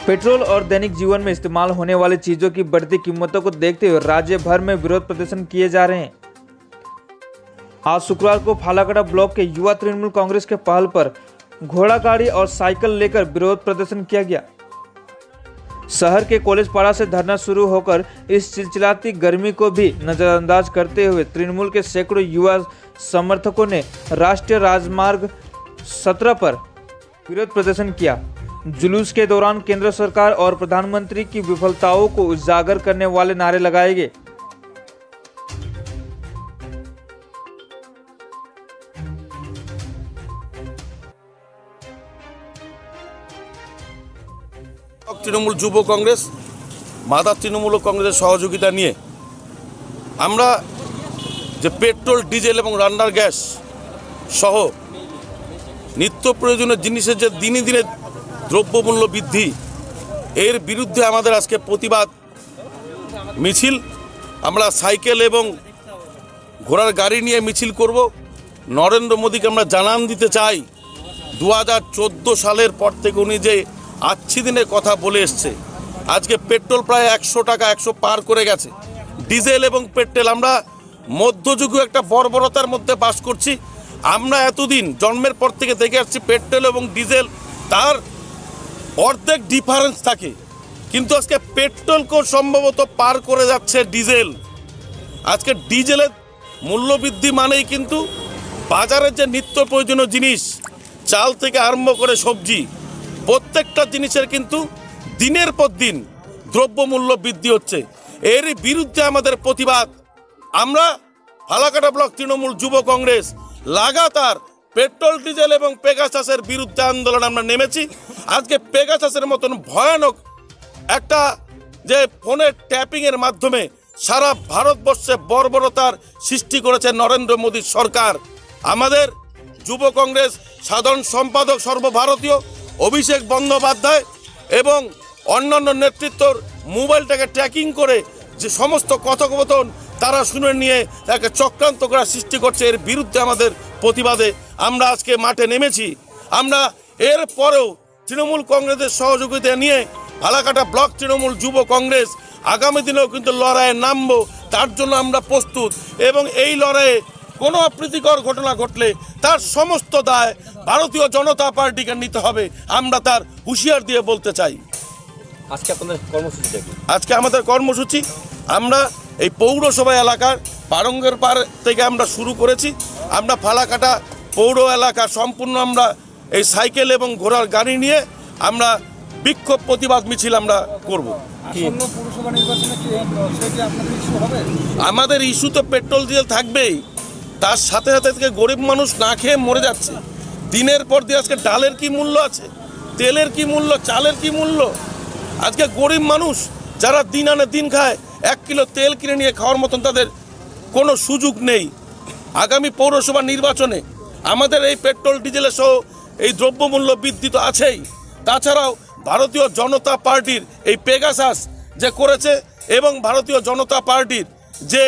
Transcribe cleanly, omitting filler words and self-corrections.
Petrol और दैनिक जीवन में इस्तेमाल होने वाली चीजों की बढ़ती कीमतों को देखते हुए राज्य भर में विरोध प्रदर्शन किए जा रहे हैं। आज शुक्रवार को फलकत ब्लॉक के युवा तृणमूल कांग्रेस के पहल पर घोड़ा गाड़ी और साइकिल लेकर विरोध प्रदर्शन किया गया। शहर के कॉलेज पाड़ा से धरना शुरू होकर इस चिलचिलाती गर्मी को भी नजरअंदाज करते हुए तृणमूल के सैकड़ों युवा समर्थकों ने राष्ट्रीय राजमार्ग 17 पर विरोध प्रदर्शन किया। जुलूस के दौरान केंद्र सरकार और प्रधानमंत्री की विफलताओं को उजागर करने वाले नारे लगाए गए। तृणमूल युव कांग्रेस मादा तृणमूल कांग्रेस सहयोगिता निये आमरा जे पेट्रोल डिजेल और रान्नार ग्यास सह नित्य प्रयोजनीय जिनिसेर जे दिने दिने द्रव्यमूल्य बृद्धि एर बिरुद्धे आमादेर आजके प्रतिबाद मिছিল आमरा साइकेल एवं घोड़ार गाड़ी निये मिছিল करब। नरेंद्र मोदी के आमरा जानान दिते चाই 2014 सालेर पर थेके उनि जे आच्छी दिने कथा बोले एसছে आज के पेट्रोल प्राय 100 टाका 100 पार करे गेছে। डिजेल एवं पेट्रोल आमरा मध्यजुगीय एक बर्बरतार मध्य बास करছি। आमरा एतदिन जन्मेर पर थेके देखे आसছি पेट्रोल एवं डिजेल तार अर्धेक डिफारेंस थाके किन्तु आज के पेट्रोल को सम्भवत पार करे जाच्छे डिजेल। आज के डिजेलेर मूल्य बृद्धि मानेई किन्तु बाजारे जे नित्य प्रयोजनीय जिनिस चाल थेके आरम्भ करे सब्जी प्रत्येकटा जिनिसेर किन्तु दिनेर पर दिन द्रव्यमूल्य बृद्धि होच्छे। एर बिरुद्धे आमादेर प्रतिबाद आमरा फलकत ब्लक तृणमूल युव कांग्रेस लागातार पेट्रोल डिजेल एवं पेगासासेर बिरुद्धे आंदोलन आमरा नेमेछि। आज के पेगासासेर मतन भयानक एकटा जे फोने टैपिंगेर माध्यमे सारा भारतवर्षे बर्बरतार सृष्टि करेছে नरेंद्र मोदी सरकार। आमादेर युव कांग्रेस साधारण सम्पादक सर्वभारतीय अभिषेक बंदोपाध्याय एवं अन्यान्य नेतृत्वर मोबाइलटाके ट्रैकिंग करे जे समस्त कथोपकथन तारा शुने निये ताके चक्रांत करा सृष्टि करছে। एर बिरुद्धे आमादेर प्रतिबादे आमरा आजके माठे नेमेछि। आमरा एर परेও तृणमूल कांग्रेसेर सहयोगिता निये फलकत ब्लक तृणमूल युव कांग्रेस आगामी दिनेও किन्तु लड़ाइये नामबो तार जोन्नो आमरा प्रस्तुत एवं एई लड़ाइये कोनो अप्रीतिकर घटना घटले तार समस्त दाय भारतीय जनता पार्टी के निते हबे। आमरा तार हुशियार दिए बोलते चाই। आज के आपनादेर कर्मसूची देखি आज के आमादेर कर्मसूची आमरा এই পৌরসভা এলাকার পারঙ্গের পার থেকে আমরা শুরু করেছি। আমরা ফালাকাটা পৌর এলাকা সম্পূর্ণ আমরা এই সাইকেল এবং ঘোড়ার গাড়ি নিয়ে আমরা বিক্ষোভ প্রতিবাদ মিছিল আমরা করব। আমাদের ইস্যু তো পেট্রোল ডিজেল থাকবেই, তার সাথে সাথে থেকে গরিব মানুষ না খেয়ে মরে যাচ্ছে। দিনের পর দিন আজকে ডালের কি মূল্য আছে, তেলের কি মূল্য, চালের কি মূল্য। আজকে গরিব মানুষ যারা দিন আনে দিন খায় 1 কিলো তেল কিনে নিয়ে খাওয়ার মতন তাদের কোনো সুযোগ নেই। আগামী পৌরসভা নির্বাচনে আমাদের এই পেট্রোল ডিজেলের সহ এই দ্রব্যমূল্য বৃদ্ধি তো আছেই, তাছাড়াও ভারতীয় জনতা পার্টির এই পেগাসাস যে করেছে এবং ভারতীয় জনতা পার্টির যে